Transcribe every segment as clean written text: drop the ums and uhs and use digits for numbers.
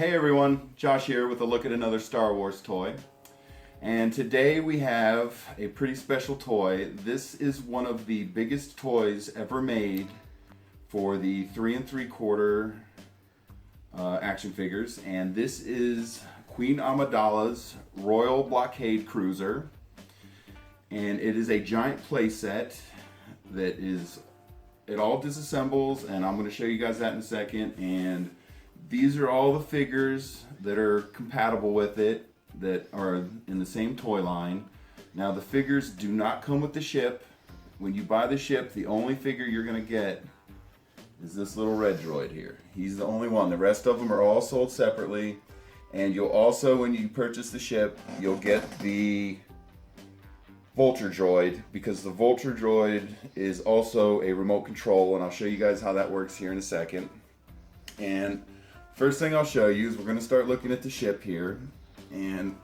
Hey everyone, Josh here with a look at another Star Wars toy. And today we have a pretty special toy. This is one of the biggest toys ever made for the 3 3/4 action figures. And this is Queen Amidala's Royal Blockade Cruiser. And it is a giant playset that it all disassembles, and I'm going to show you guys that in a second. And these are all the figures that are compatible with it, that are in the same toy line. Now the figures do not come with the ship. When you buy the ship, the only figure you're going to get is this little red droid here. He's the only one. The rest of them are all sold separately. And you'll also, when you purchase the ship, you'll get the Vulture droid, because the Vulture droid is also a remote control, and I'll show you guys how that works here in a second. And first thing I'll show you is we're going to start looking at the ship here, and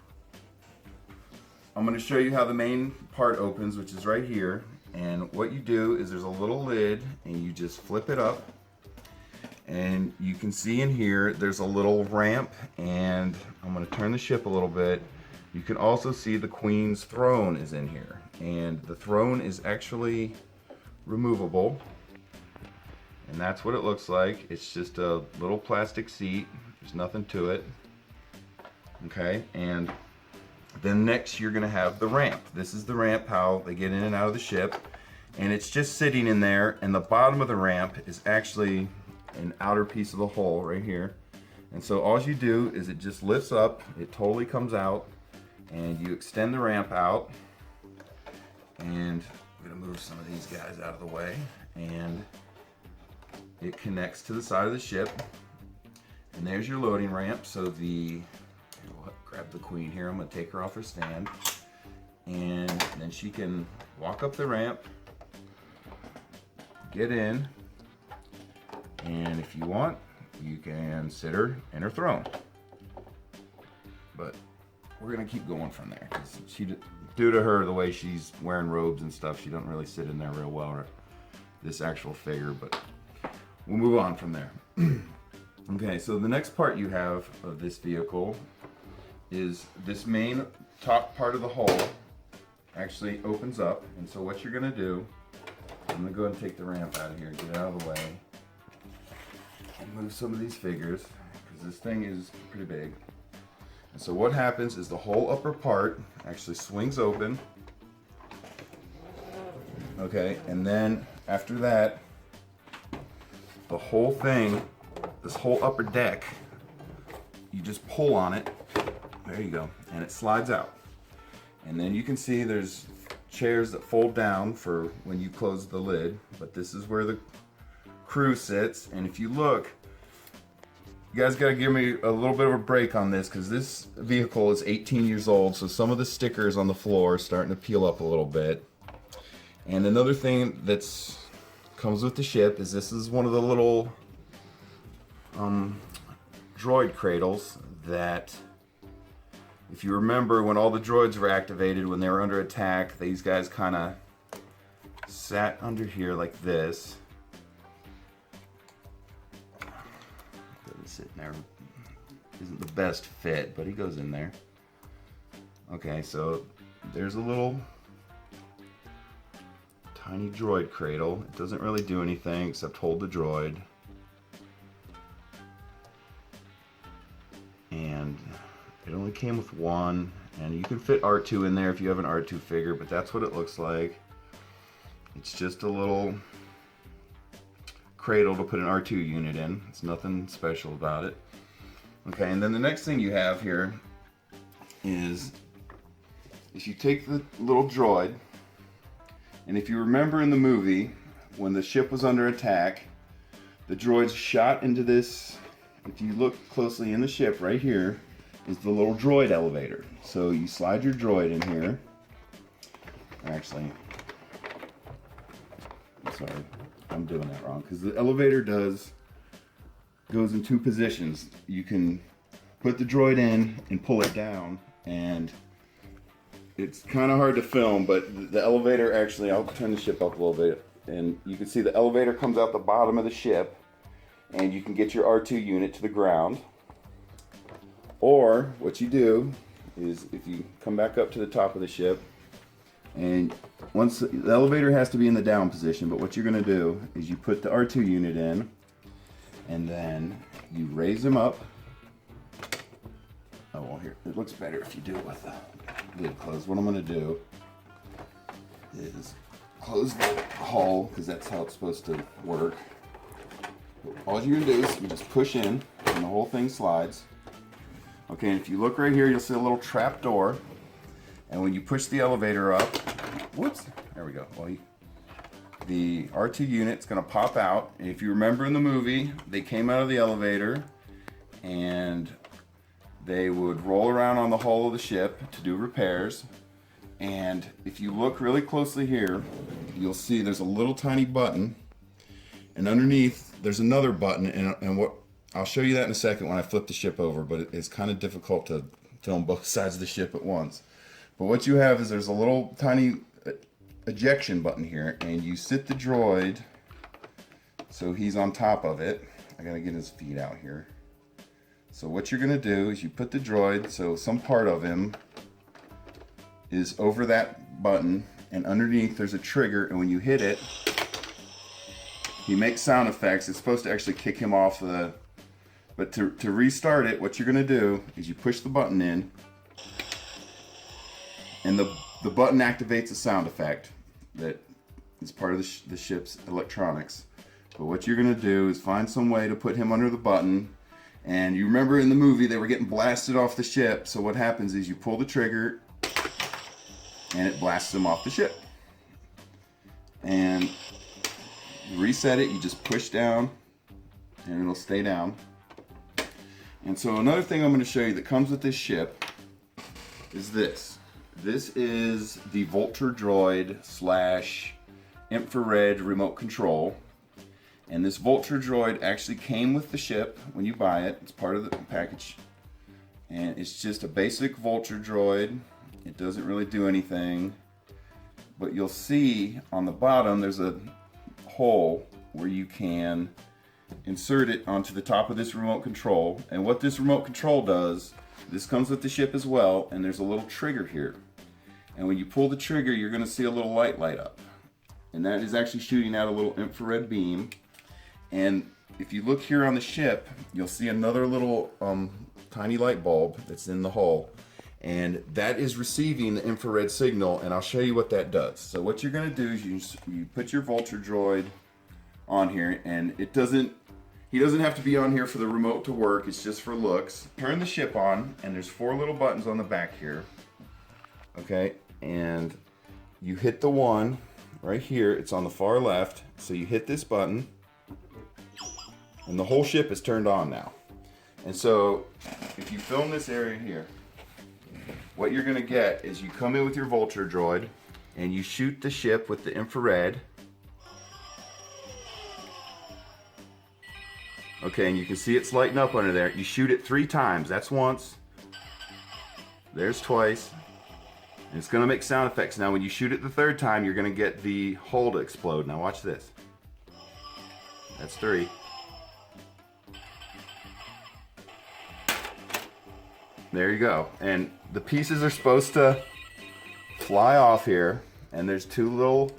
I'm going to show you how the main part opens, which is right here. And what you do is there's a little lid, and you just flip it up, and you can see in here there's a little ramp, and I'm going to turn the ship a little bit. You can also see the Queen's throne is in here, and the throne is actually removable, and that's what it looks like. It's just a little plastic seat. There's nothing to it. Okay, and then next you're gonna have the ramp. This is the ramp, how they get in and out of the ship, and it's just sitting in there, and the bottom of the ramp is actually an outer piece of the hull right here. And so all you do is it just lifts up, it totally comes out, and you extend the ramp out. And I'm gonna move some of these guys out of the way, and it connects to the side of the ship, and there's your loading ramp. So we'll grab the Queen here. I'm gonna take her off her stand, and then she can walk up the ramp, get in, and if you want, you can sit her in her throne. But we're gonna keep going from there, because due to her, the way she's wearing robes and stuff, she don't really sit in there real well, or this actual figure, but we'll move on from there. Okay, so the next part you have of this vehicle is this main top part of the hull actually opens up. And so what you're gonna do, I'm gonna go ahead and take the ramp out of here, get it out of the way, and move some of these figures, because this thing is pretty big. And so what happens is the whole upper part actually swings open. Okay, and then after that, the whole thing, this whole upper deck, you just pull on it. There you go, and it slides out. And then you can see there's chairs that fold down for when you close the lid, but this is where the crew sits. And if you look, you guys gotta give me a little bit of a break on this, because this vehicle is 18 years old, so some of the stickers on the floor are starting to peel up a little bit. And another thing that's comes with the ship is this is one of the little droid cradles that, if you remember, when all the droids were activated, when they were under attack, these guys kind of sat under here like this. Sitting there isn't the best fit, but he goes in there. Okay, so there's a little tiny droid cradle. It doesn't really do anything except hold the droid. And it only came with one, and you can fit R2 in there if you have an R2 figure, but that's what it looks like. It's just a little cradle to put an R2 unit in. It's nothing special about it. Okay, and then the next thing you have here is you take the little droid, and if you remember in the movie, when the ship was under attack, the droids shot into this. If you look closely in the ship, right here is the little droid elevator. So you slide your droid in here. Actually, sorry, I'm doing that wrong, because the elevator goes in two positions. You can put the droid in and pull it down, and it's kind of hard to film, but the elevator actually, I'll turn the ship up a little bit, and you can see the elevator comes out the bottom of the ship, and you can get your R2 unit to the ground. Or what you do is if you come back up to the top of the ship, and once the elevator has to be in the down position, but what you're going to do is you put the R2 unit in, and then you raise them up. Oh, well, here, it looks better if you do it with the lid closed. What I'm going to do is close the hull, because that's how it's supposed to work. All you're going to do is you just push in, and the whole thing slides. Okay, and if you look right here, you'll see a little trap door. And when you push the elevator up, whoops, there we go. Well, the R2 unit's gonna pop out. And if you remember in the movie, they came out of the elevator and they would roll around on the hull of the ship to do repairs. And if you look really closely here, you'll see there's a little tiny button. And underneath, there's another button. And what I'll show you that in a second when I flip the ship over, but it's kind of difficult to film both sides of the ship at once. But what you have is there's a little tiny ejection button here, and you sit the droid so he's on top of it. I gotta get his feet out here. So what you're gonna do is you put the droid so some part of him is over that button, and underneath there's a trigger, and when you hit it, he makes sound effects. It's supposed to actually kick him off the... But to restart it, what you're gonna do is you push the button in, and the button activates a sound effect that is part of the ship's electronics. But what you're going to do is find some way to put him under the button. And you remember in the movie they were getting blasted off the ship. So what happens is you pull the trigger and it blasts him off the ship. And you reset it, you just push down and it'll stay down. And so another thing I'm going to show you that comes with this ship is this. This is the Vulture Droid / infrared remote control. And this Vulture Droid actually came with the ship when you buy it. It's part of the package. And it's just a basic Vulture Droid. It doesn't really do anything. But you'll see on the bottom there's a hole where you can insert it onto the top of this remote control. And what this remote control does, this comes with the ship as well, and there's a little trigger here. And when you pull the trigger, you're going to see a little light up. And that is actually shooting out a little infrared beam. And if you look here on the ship, you'll see another little tiny light bulb that's in the hull. And that is receiving the infrared signal, and I'll show you what that does. So what you're going to do is you put your Vulture Droid on here, and he doesn't have to be on here for the remote to work, it's just for looks. Turn the ship on, and there's 4 little buttons on the back here. Okay, and you hit the one right here, it's on the far left, so you hit this button, and the whole ship is turned on now. And so, if you film this area here, what you're gonna get is you come in with your Vulture Droid, and you shoot the ship with the infrared. Okay, and you can see it's lighting up under there. You shoot it 3 times. That's once. There's twice. And it's gonna make sound effects. Now when you shoot it the 3rd time, you're gonna get the hull to explode. Now watch this. That's 3. There you go. And the pieces are supposed to fly off here. And there's two little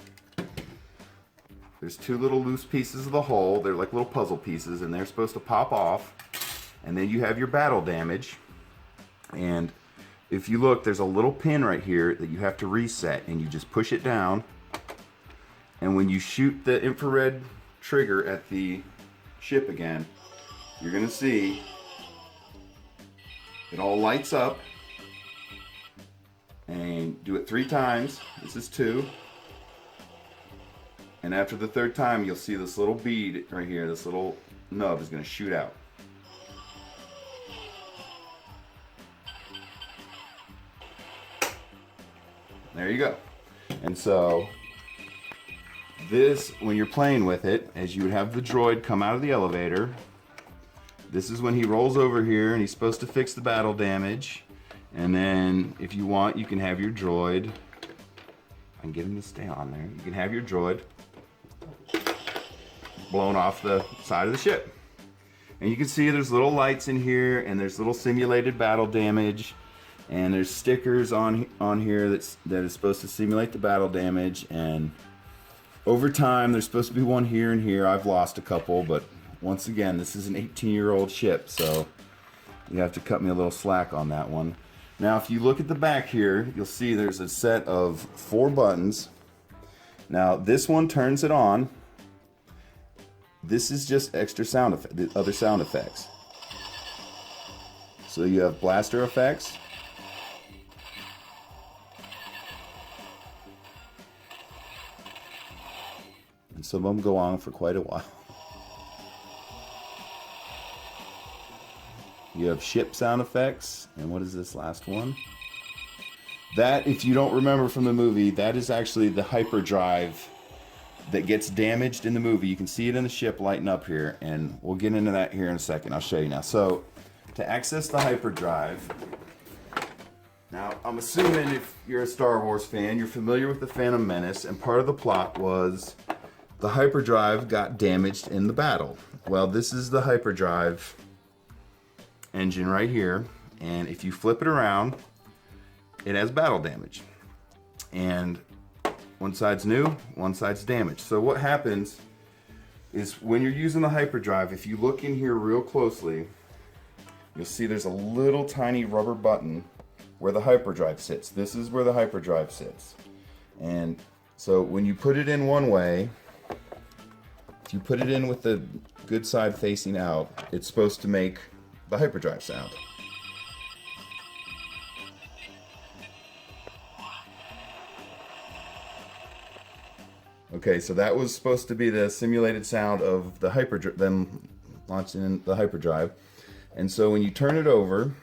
loose pieces of the hull. They're like little puzzle pieces, and they're supposed to pop off. And then you have your battle damage. And if you look, there's a little pin right here that you have to reset, and you just push it down. And when you shoot the infrared trigger at the ship again, you're gonna see it all lights up. And do it 3 times. This is 2. And after the 3rd time, you'll see this little bead right here, this little nub is going to shoot out. There you go. And so, this, when you're playing with it, as you would have the droid come out of the elevator, this is when he rolls over here and he's supposed to fix the battle damage. And then, if you want, you can have your droid. I can get him to stay on there. You can have your droid blown off the side of the ship. And you can see there's little lights in here, and there's little simulated battle damage, and there's stickers on here that is supposed to simulate the battle damage. And over time, there's supposed to be one here and here. I've lost a couple, but once again, this is an 18-year-old ship, so you have to cut me a little slack on that one. Now, if you look at the back here, you'll see there's a set of 4 buttons. Now, this one turns it on. This is just extra sound effect, the other sound effects. So you have blaster effects. And some of them go on for quite a while. You have ship sound effects. And what is this last one? That, if you don't remember from the movie, that is actually the hyperdrive that gets damaged in the movie. You can see it in the ship lighting up here, and we'll get into that here in a second. I'll show you now. So, to access the hyperdrive, now I'm assuming if you're a Star Wars fan, you're familiar with the Phantom Menace, and part of the plot was the hyperdrive got damaged in the battle. Well, this is the hyperdrive engine right here, and if you flip it around, it has battle damage. And one side's new, one side's damaged. So what happens is when you're using the hyperdrive, if you look in here real closely, you'll see there's a little tiny rubber button where the hyperdrive sits. This is where the hyperdrive sits. And so when you put it in one way, if you put it in with the good side facing out, it's supposed to make the hyperdrive sound. Okay, so that was supposed to be the simulated sound of the hyperdrive, them launching in the hyperdrive. And so when you turn it over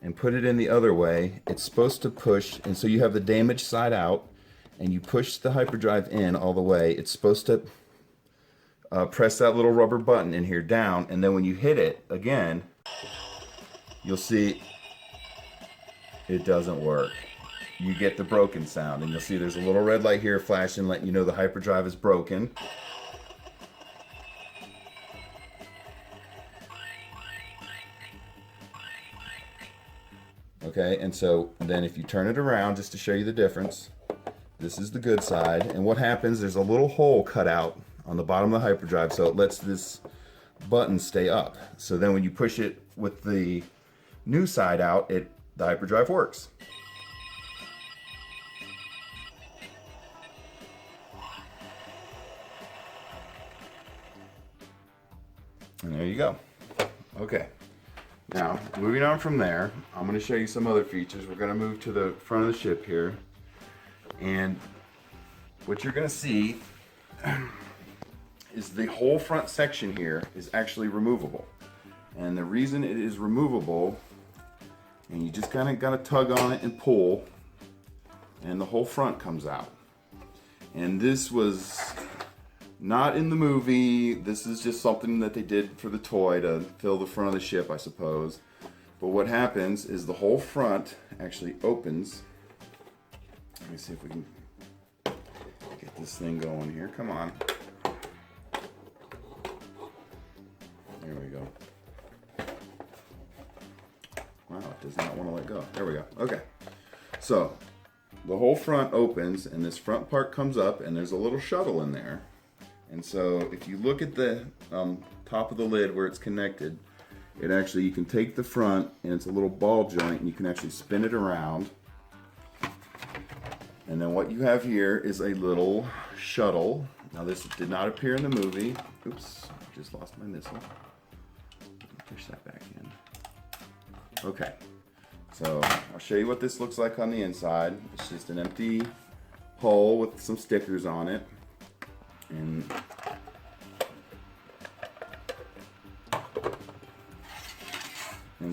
and put it in the other way, it's supposed to push, and so you have the damaged side out, and you push the hyperdrive in all the way. It's supposed to press that little rubber button in here down, and then when you hit it again, you'll see it doesn't work. You get the broken sound, and you'll see there's a little red light here flashing, letting you know the hyperdrive is broken. Okay, and so then if you turn it around, just to show you the difference, this is the good side, and what happens, there's a little hole cut out on the bottom of the hyperdrive, so it lets this button stay up. So then when you push it with the new side out, the hyperdrive works. And there you go. Okay. Now, moving on from there, I'm going to show you some other features. We're going to move to the front of the ship here. And what you're going to see is the whole front section here is actually removable. And the reason it is removable, and you just kind of got to tug on it and pull, and the whole front comes out. And this was not in the movie. This is just something that they did for the toy to fill the front of the ship, I suppose. But what happens is the whole front actually opens. Let me see if we can get this thing going here. Come on. There we go. Wow, it does not want to let go. There we go. Okay. So the whole front opens, and this front part comes up, and there's a little shuttle in there. And so if you look at the top of the lid where it's connected, you can take the front, and it's a little ball joint, and you can actually spin it around. And then what you have here is a little shuttle. Now this did not appear in the movie. Oops, I just lost my missile. Push that back in. Okay, so I'll show you what this looks like on the inside. It's just an empty hole with some stickers on it. And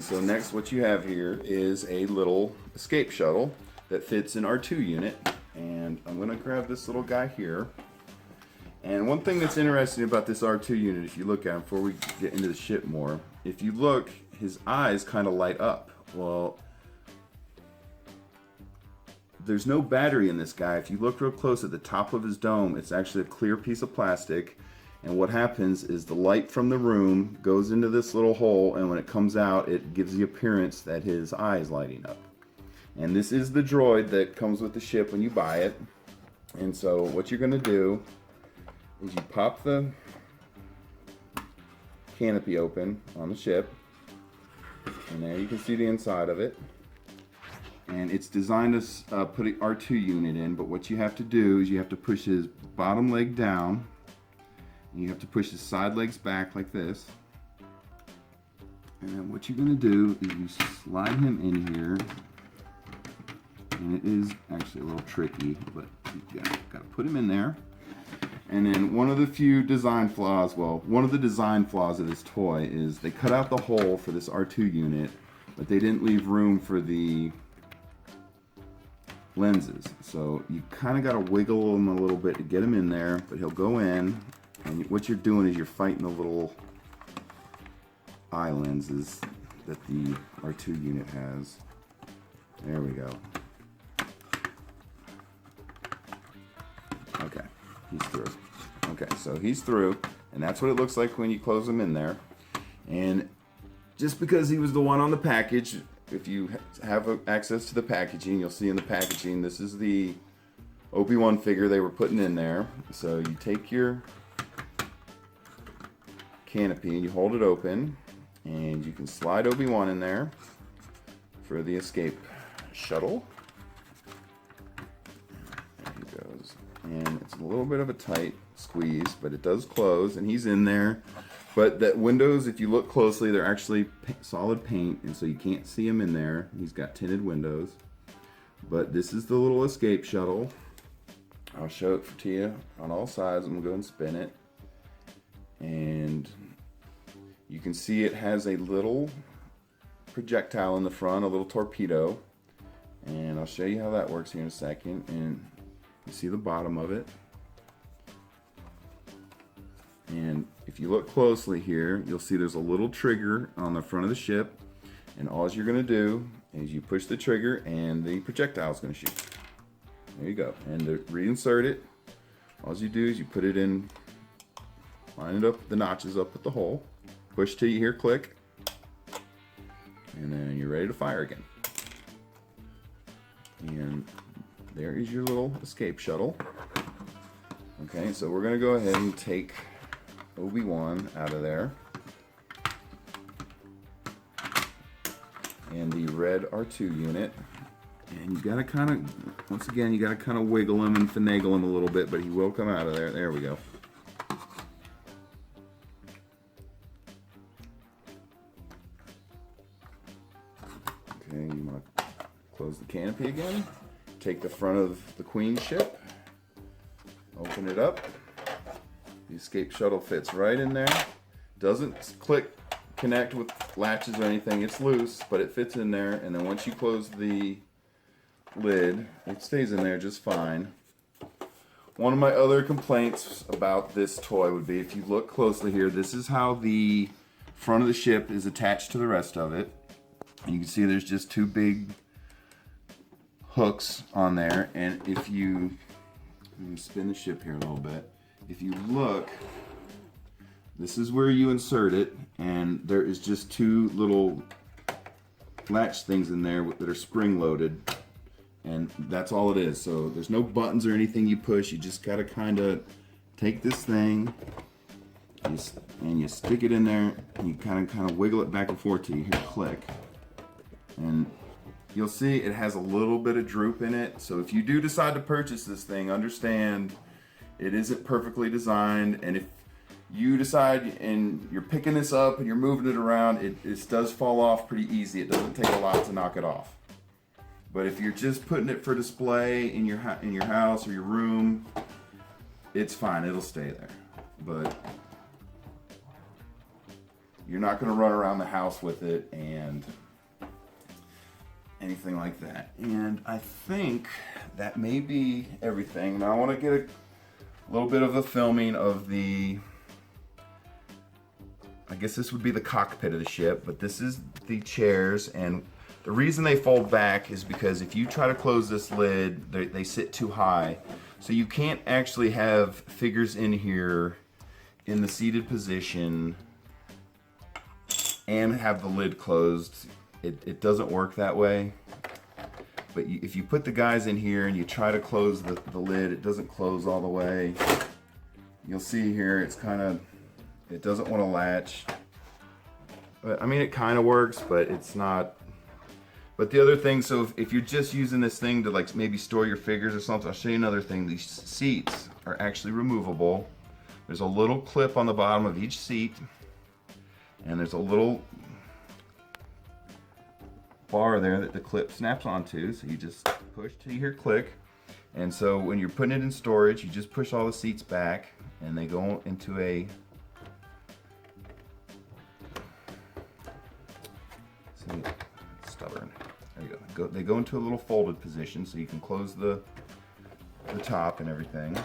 so next what you have here is a little escape shuttle that fits an R2 unit. And I'm going to grab this little guy here. And one thing that's interesting about this R2 unit, if you look at him before we get into the ship more, if you look, his eyes kind of light up. Well, there's no battery in this guy. If you look real close at the top of his dome, it's actually a clear piece of plastic, And what happens is the light from the room goes into this little hole, and when it comes out, it gives the appearance that his eye is lighting up. And this is the droid that comes with the ship when you buy it. And so what you're going to do is you pop the canopy open on the ship, and there you can see the inside of it. And it's designed to put an R2 unit in, but what you have to do is you have to push his bottom leg down, and you have to push his side legs back like this. And then what you're going to do is you slide him in here, and it is actually a little tricky, but you got to put him in there. And then one of the few design flaws, well, one of the design flaws of this toy is they cut out the hole for this R2 unit, but they didn't leave room for the lenses. So you kind of got to wiggle him a little bit to get him in there, but he'll go in. And what you're doing is you're fighting the little eye lenses that the R2 unit has. There we go. Okay, he's through. Okay, so he's through, and that's what it looks like when you close him in there. And just because he was the one on the package, if you have access to the packaging, you'll see in the packaging, this is the Obi-Wan figure they were putting in there. So you take your canopy and you hold it open, and you can slide Obi-Wan in there for the escape shuttle. There he goes. And it's a little bit of a tight squeeze, but it does close, and he's in there. But the windows, if you look closely, they're actually solid paint, and so you can't see him in there. He's got tinted windows. But this is the little escape shuttle. I'll show it to you on all sides. I'm gonna go and spin it. And you can see it has a little projectile in the front, a little torpedo. And I'll show you how that works here in a second. And you see the bottom of it. And if you look closely here, you'll see there's a little trigger on the front of the ship. And all you're gonna do is you push the trigger and the projectile is gonna shoot. There you go. And to reinsert it, all you do is you put it in, line it up, the notches up with the hole, push till you hear click, and then you're ready to fire again. And there is your little escape shuttle. Okay, so we're gonna go ahead and take Obi-Wan out of there. And the red R2 unit. And you gotta kind of, once again, you gotta kind of wiggle him and finagle him a little bit, but he will come out of there. There we go. Okay, you want to close the canopy again. Take the front of the Queen ship, open it up. The escape shuttle fits right in there. Doesn't connect with latches or anything. It's loose, but it fits in there. And then once you close the lid, it stays in there just fine. One of my other complaints about this toy would be, if you look closely here, this is how the front of the ship is attached to the rest of it. And you can see there's just two big hooks on there. And if you, let me spin the ship here a little bit. If you look, this is where you insert it, and there is just two little latch things in there that are spring loaded, and that's all it is. So there's no buttons or anything you push. You just gotta kind of take this thing and you stick it in there, and you kind of wiggle it back and forth till you hear click. And you'll see it has a little bit of droop in it. So if you do decide to purchase this thing, understand it isn't perfectly designed, and if you decide and you're picking this up and you're moving it around, it does fall off pretty easy. It doesn't take a lot to knock it off. But if you're just putting it for display in your house or your room, it's fine. It'll stay there. But you're not going to run around the house with it and anything like that. And I think that may be everything. Now I want to get a little bit of a filming of the, I guess this would be the cockpit of the ship, but this is the chairs. And the reason they fold back is because if you try to close this lid, they sit too high. So you can't actually have figures in here in the seated position and have the lid closed. It doesn't work that way. But if you put the guys in here and you try to close the lid, it doesn't close all the way. You'll see here it's kind of, it doesn't want to latch. But I mean, it kind of works, but it's not. But the other thing, so if you're just using this thing to like maybe store your figures or something, I'll show you another thing. These seats are actually removable. There's a little clip on the bottom of each seat, and there's a little bar there that the clip snaps onto. So you just push till you hear click. And so when you're putting it in storage, you just push all the seats back and they go into a, see, stubborn. There you go. They go into a little folded position so you can close the top and everything.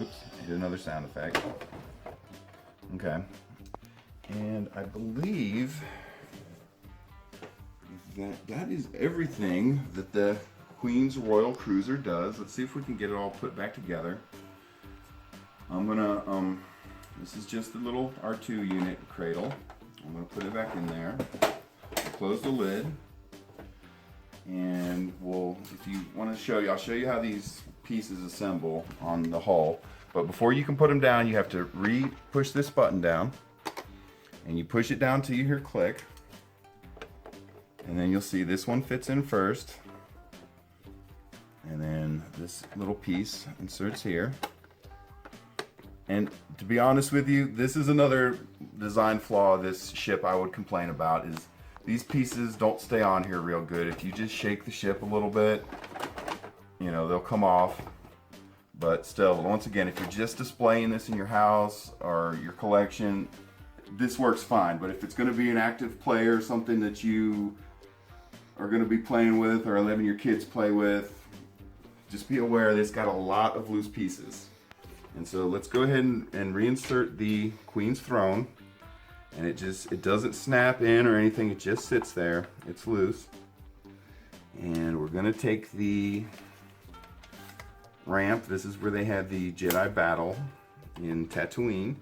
Oops, did another sound effect. Okay. And I believe that is everything that the Queen's Royal Cruiser does. Let's see if we can get it all put back together. I'm gonna, this is just a little R2 unit cradle. I'm gonna put it back in there. Close the lid. And if you want to show you, I'll show you how these pieces assemble on the hull. But before you can put them down, you have to push this button down. And you push it down till you hear click. And then you'll see this one fits in first. And then this little piece inserts here. And to be honest with you, this is another design flaw of this ship I would complain about, is these pieces don't stay on here real good. If you just shake the ship a little bit, you know, they'll come off. But still, once again, if you're just displaying this in your house or your collection, this works fine. But if it's going to be an active player, something that you are going to be playing with or letting your kids play with, just be aware that it's got a lot of loose pieces. And so let's go ahead and reinsert the Queen's throne. And it doesn't snap in or anything, it just sits there. It's loose. And we're going to take the ramp. This is where they had the Jedi battle in Tatooine.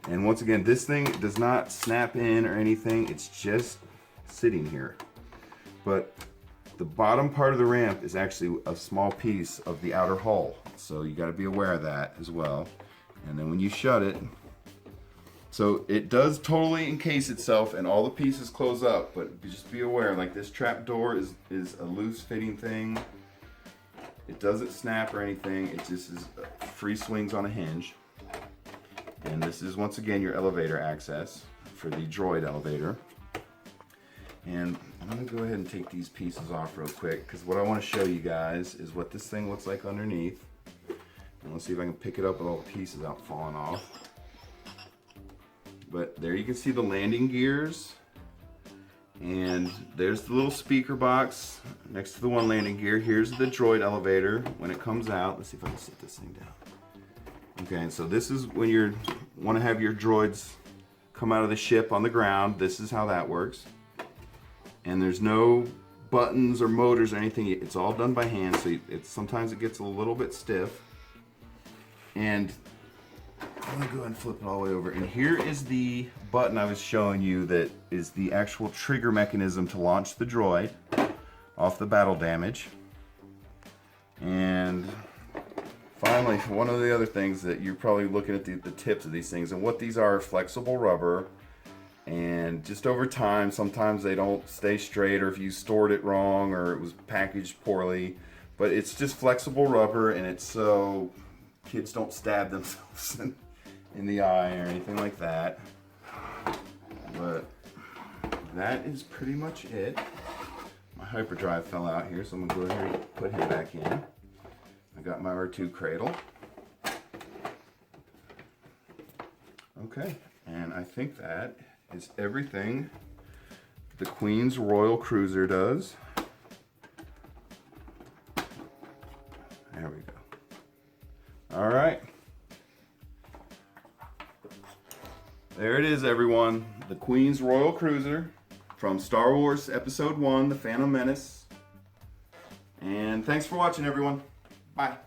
And once again, this thing does not snap in or anything, it's just sitting here. But the bottom part of the ramp is actually a small piece of the outer hull. So you got to be aware of that as well. And then when you shut it, so it does totally encase itself and all the pieces close up, but just be aware, like this trap door is a loose fitting thing. It doesn't snap or anything, it just is free swings on a hinge. And this is once again your elevator access for the Droid elevator. And I'm going to go ahead and take these pieces off real quick, because what I want to show you guys is what this thing looks like underneath. And let's see if I can pick it up with all the pieces out falling off. But there you can see the landing gears. And there's the little speaker box next to the one landing gear. Here's the Droid elevator when it comes out. Let's see if I can set this thing down. Okay, and so this is when you want to have your droids come out of the ship on the ground. This is how that works. And there's no buttons or motors or anything. It's all done by hand, so sometimes it gets a little bit stiff. And I'm gonna go ahead and flip it all the way over. And here is the button I was showing you that is the actual trigger mechanism to launch the droid off the battle damage. And finally, one of the other things that you're probably looking at the tips of these things, and what these are flexible rubber. And just over time, sometimes they don't stay straight, or if you stored it wrong or it was packaged poorly. But it's just flexible rubber, and it's so kids don't stab themselves in the eye or anything like that. But that is pretty much it. My hyperdrive fell out here, so I'm gonna go ahead and put him back in. I got my R2 cradle. Okay, and I think that is everything the Queen's Royal Cruiser does. There we go. All right. There it is, everyone. The Queen's Royal Cruiser from Star Wars Episode 1, The Phantom Menace. And thanks for watching, everyone. Bye.